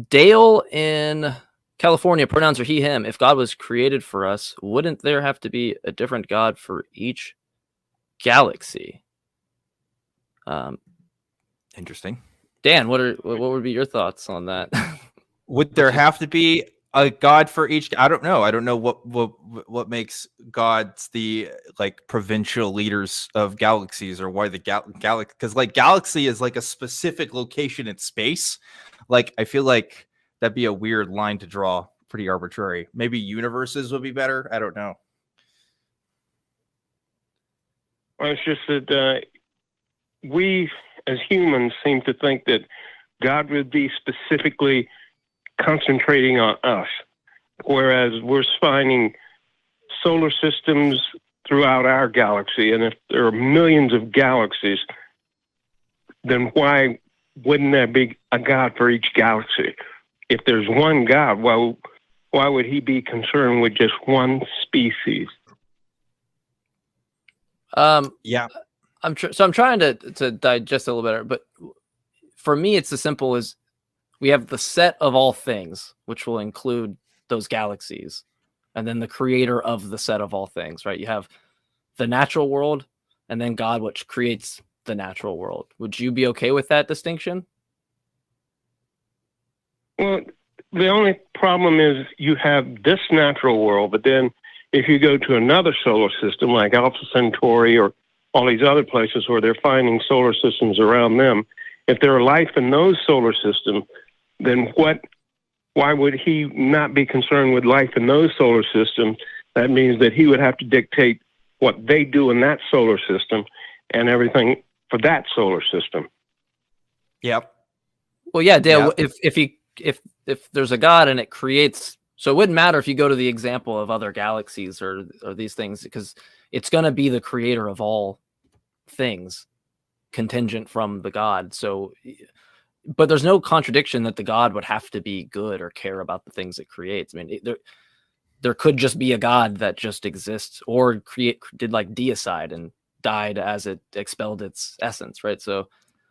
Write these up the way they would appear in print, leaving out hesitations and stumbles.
Dale in California, pronouns are he, him. If God was created for us, wouldn't there have to be a different God for each galaxy? Interesting. Dan, what would be your thoughts on that? Would there have to be a God for each? I don't know. I don't know what makes gods the like provincial leaders of galaxies, or why the galaxy, because like galaxy is like a specific location in space. Like I feel like that'd be a weird line to draw, pretty arbitrary. Maybe universes would be better. I don't know. Well, it's just that we as humans seem to think that God would be specifically concentrating on us, whereas we're finding solar systems throughout our galaxy. And if there are millions of galaxies, then why wouldn't there be a God for each galaxy? If there's one God, why would he be concerned with just one species? Yeah. I'm trying to digest it a little better, but for me, it's as simple as we have the set of all things, which will include those galaxies, and then the creator of the set of all things, right? You have the natural world, and then God, which creates the natural world. Would you be okay with that distinction? Well, the only problem is you have this natural world, but then if you go to another solar system like Alpha Centauri or all these other places where they're finding solar systems around them, if there are life in those solar systems, then why would he not be concerned with life in those solar systems? That means that he would have to dictate what they do in that solar system and everything for that solar system. Yep. Well, yeah, Dale, if there's a God and it creates, so it wouldn't matter if you go to the example of other galaxies or these things, because it's going to be the creator of all things, contingent from the God. So, but there's no contradiction that the God would have to be good or care about the things it creates. I mean, there could just be a God that just exists, or did like deicide and died as it expelled its essence, right? So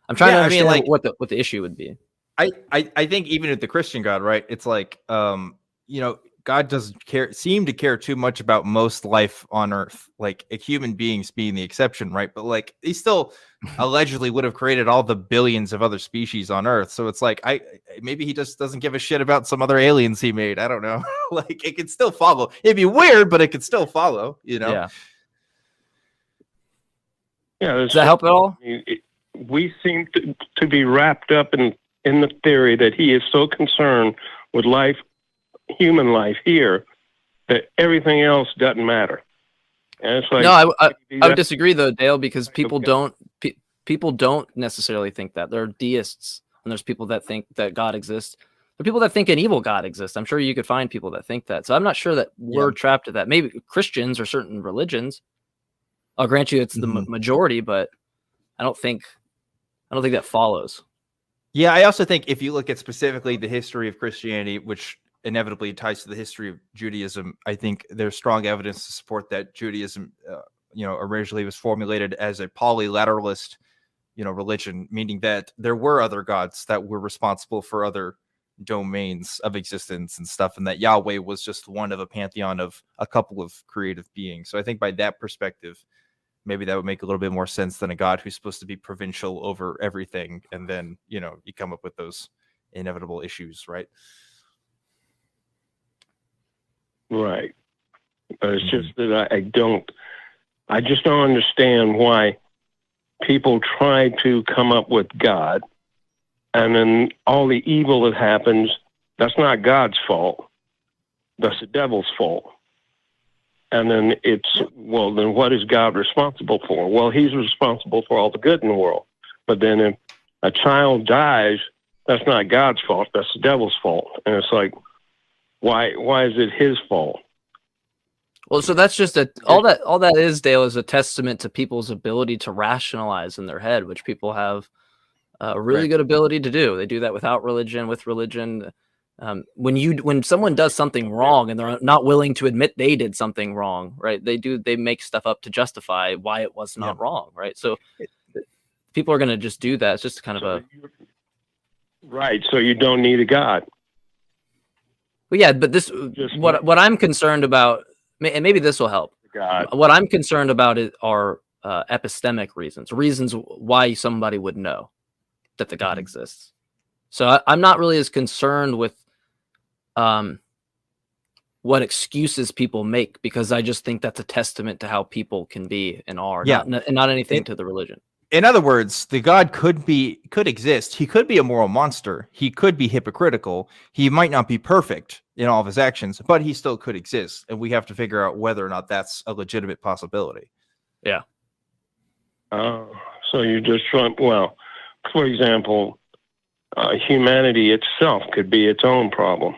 I'm trying to understand like what the issue would be. I think even with the Christian God, right? It's like God doesn't seem to care too much about most life on Earth, like human beings being the exception, right? But like he still allegedly would have created all the billions of other species on Earth. So it's like maybe he just doesn't give a shit about some other aliens he made. I don't know. Like it could still follow. It'd be weird, but it could still follow. Yeah. Yeah. Does that help at all? We seem to be wrapped up in the theory that he is so concerned with life, human life here, that everything else doesn't matter. And it's like, no, I would disagree though, Dale, because people don't necessarily think that. There are deists, and there's people that think that God exists. There are people that think an evil God exists. I'm sure you could find people that think that. So I'm not sure that we're trapped to that. Maybe Christians or certain religions. I'll grant you it's the majority, but I don't think that follows. Yeah, I also think if you look at specifically the history of Christianity, which inevitably ties to the history of Judaism, I think there's strong evidence to support that Judaism, originally was formulated as a polylateralist, religion, meaning that there were other gods that were responsible for other domains of existence and stuff, and that Yahweh was just one of a pantheon of a couple of creative beings. So I think by that perspective, maybe that would make a little bit more sense than a God who's supposed to be provincial over everything. And then, you come up with those inevitable issues, right? Right. But it's just that I just don't understand why people try to come up with God, and then all the evil that happens, that's not God's fault. That's the devil's fault. And then then what is God responsible for? Well, he's responsible for all the good in the world. But then if a child dies, that's not God's fault. That's the devil's fault. And it's like, why is it his fault? Well, so that's just all that is, Dale, is a testament to people's ability to rationalize in their head, which people have a really good ability to do. They do that without religion, with religion. When someone does something wrong and they're not willing to admit they did something wrong, right? They make stuff up to justify why it was not wrong, right? So people are going to just do that. It's just kind of right. So you don't need a God. Well, yeah, but this Just what I'm concerned about, and maybe this will help. God. What I'm concerned about are epistemic reasons why somebody would know that the God exists. So I'm not really as concerned with what excuses people make, because I just think that's a testament to how people can be and are, not anything to the religion. In other words, the God could exist. He could be a moral monster. He could be hypocritical. He might not be perfect in all of his actions, but he still could exist. And we have to figure out whether or not that's a legitimate possibility. Yeah. So you just trying, well, for example, humanity itself could be its own problem.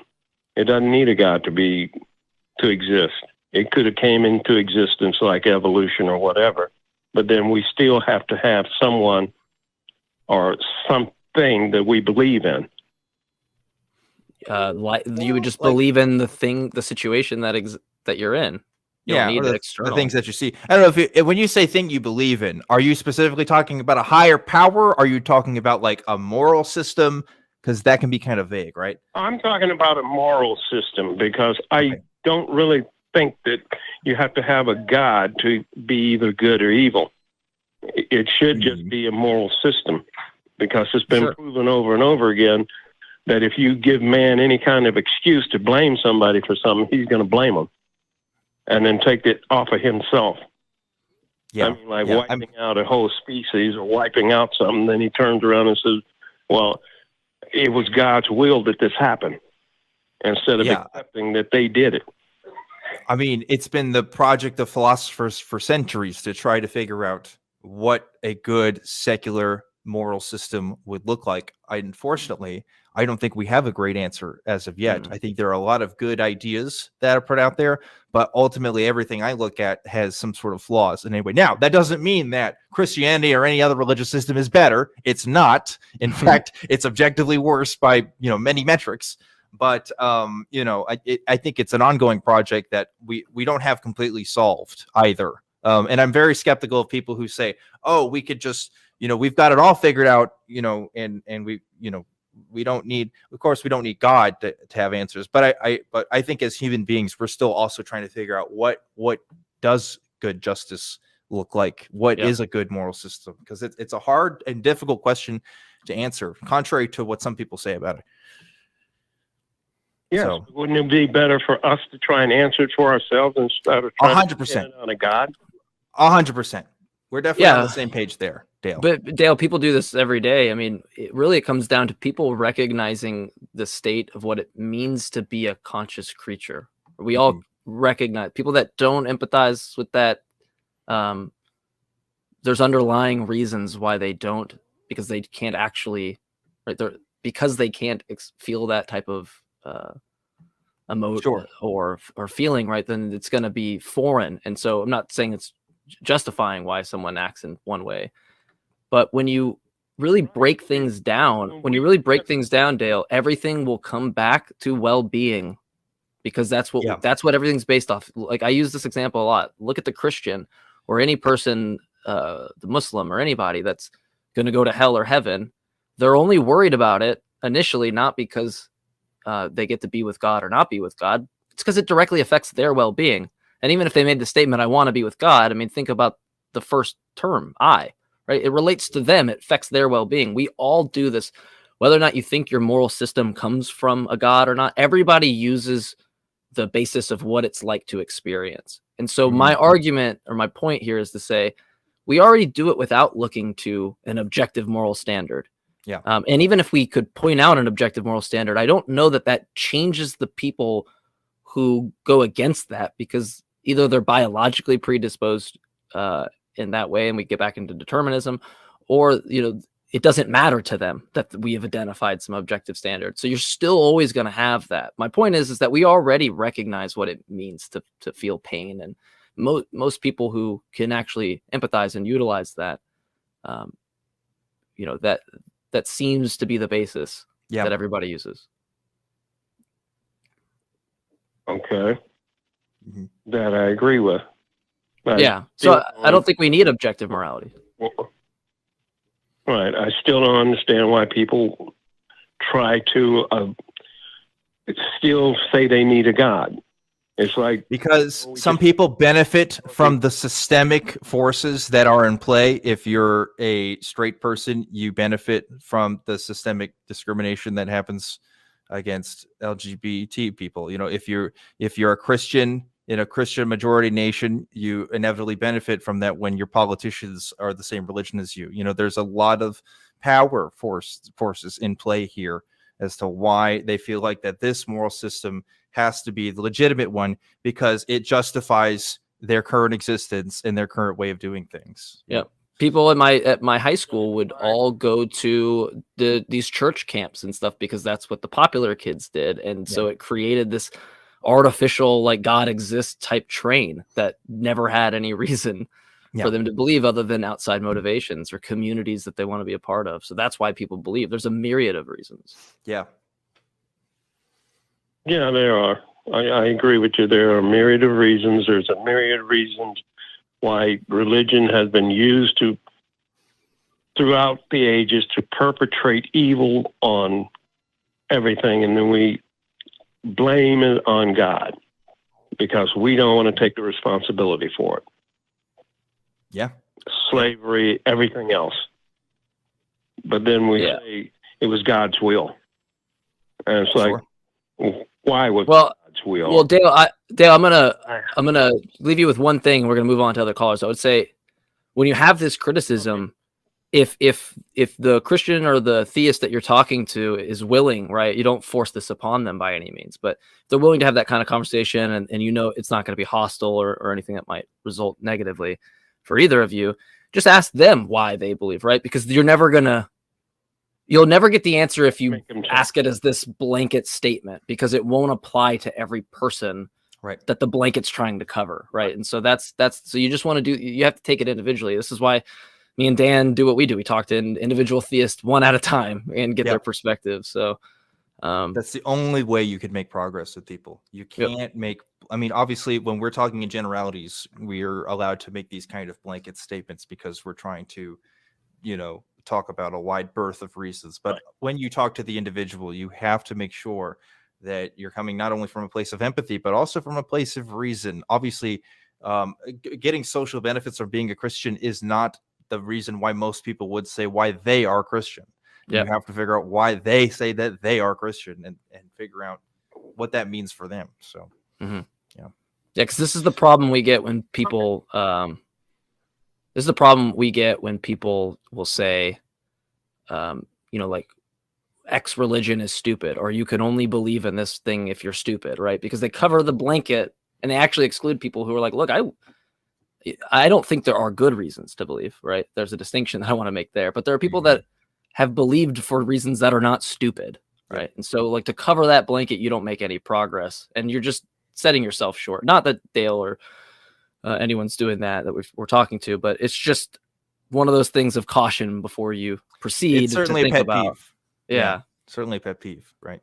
It doesn't need a God to exist. It could have came into existence like evolution or whatever. But then we still have to have someone or something that we believe in. Like you would just believe in the situation that you're in. You don't need the things that you see. I don't know if when you say thing you believe in, are you specifically talking about a higher power? Are you talking about like a moral system? Because that can be kind of vague, right? I'm talking about a moral system, because I don't really think that you have to have a God to be either good or evil. It should just be a moral system, because it's been proven over and over again that if you give man any kind of excuse to blame somebody for something, he's going to blame them and then take it off of himself. Yeah. I mean, like wiping out a whole species or wiping out something, then he turns around and says, well, it was God's will that this happened, instead of accepting that they did it. I mean, it's been the project of philosophers for centuries to try to figure out what a good secular moral system would look like. Unfortunately, I don't think we have a great answer as of yet. I think there are a lot of good ideas that are put out there, but ultimately everything I look at has some sort of flaws. And anyway, now that doesn't mean that Christianity or any other religious system is better. It's not. In fact, it's objectively worse by, many metrics. But, I think it's an ongoing project that we don't have completely solved either. And I'm very skeptical of people who say, oh, we could just, we've got it all figured out, and we don't need, of course, we don't need God to have answers. But I think as human beings, we're still also trying to figure out what does good justice look like? What is a good moral system? Because it's a hard and difficult question to answer, contrary to what some people say about it. Yes, so, wouldn't it be better for us to try and answer it for ourselves instead of trying to depend on a God? 100%. We're definitely on the same page there, Dale. But Dale, people do this every day. I mean, it comes down to people recognizing the state of what it means to be a conscious creature. We all recognize people that don't empathize with that. There's underlying reasons why they don't, because they can't actually, right? Because they can't feel that type of emotion or feeling, right? Then it's going to be foreign. And so I'm not saying it's justifying why someone acts in one way, but when you really break things down, Dale, everything will come back to well-being, because that's what everything's based off. Like, I use this example a lot. Look at the Christian or any person, the Muslim or anybody that's going to go to hell or heaven. They're only worried about it initially, not because they get to be with God or not be with God. It's because it directly affects their well-being. And even if they made the statement, I want to be with God, I mean, think about the first term, I, right? It relates to them. It affects their well-being. We all do this, whether or not you think your moral system comes from a God or not. Everybody uses the basis of what it's like to experience. And so my argument, or my point here, is to say, we already do it without looking to an objective moral standard. Yeah. And even if we could point out an objective moral standard, I don't know that changes the people who go against that, because either they're biologically predisposed in that way, and we get back into determinism, or, it doesn't matter to them that we have identified some objective standard. So you're still always going to have that. My point is that we already recognize what it means to feel pain. And most people who can actually empathize and utilize that, that seems to be the basis that everybody uses. Okay. That I agree with. So I don't think we need objective morality. Right. I still don't understand why people try to still say they need a God. It's like, because some people benefit from the systemic forces that are in play. If you're a straight person, you benefit from the systemic discrimination that happens against LGBT people. You know, if you're a Christian in a Christian majority nation, you inevitably benefit from that when your politicians are the same religion as you. You know, there's a lot of power forces in play here as to why they feel like that this moral system has to be the legitimate one, because it justifies their current existence and their current way of doing things. Yeah. People at my high school would all go to these church camps and stuff because that's what the popular kids did. And so it created this artificial, like, God exists type train that never had any reason for them to believe other than outside motivations or communities that they want to be a part of. So that's why people believe. There's a myriad of reasons. Yeah. Yeah, there are. I agree with you. There are a myriad of reasons. There's a myriad of reasons why religion has been used throughout the ages to perpetrate evil on everything. And then we blame it on God because we don't want to take the responsibility for it. Yeah. Slavery, everything else. But then we say it was God's will. And it's like, why was God's will? Well, Dale, I'm gonna leave you with one thing. We're gonna move on to other callers. I would say, when you have this criticism, if the Christian or the theist that you're talking to is willing, right, you don't force this upon them by any means, but if they're willing to have that kind of conversation, and you know it's not going to be hostile or anything that might result negatively for either of you, just ask them why they believe, right? Because you'll never get the answer if you ask it as this blanket statement, because it won't apply to every person that the blanket's trying to cover. Right. And so so you just want to you have to take it individually. This is why me and Dan do what we do. We talk to individual theists one at a time and get their perspective. So that's the only way you could make progress with people. You can't obviously when we're talking in generalities, we're allowed to make these kind of blanket statements because we're trying to, talk about a wide berth of reasons. But when you talk to the individual, you have to make sure that you're coming not only from a place of empathy, but also from a place of reason. Obviously, getting social benefits from being a Christian is not the reason why most people would say why they are Christian. You have to figure out why they say that they are Christian and figure out what that means for them. So, because this is the problem we get when people this is the problem we get when people will say, like, X religion is stupid, or you can only believe in this thing if you're stupid, right? Because they cover the blanket and they actually exclude people who are like, look, I don't think there are good reasons to believe, right? There's a distinction that I want to make there, but there are people that have believed for reasons that are not stupid, right? And so, like, to cover that blanket, you don't make any progress, and you're just setting yourself short. Not that Dale or anyone's doing that we're talking to, but it's just one of those things of caution before you proceed. It's certainly to think a pet about. peeve. Certainly a pet peeve, right?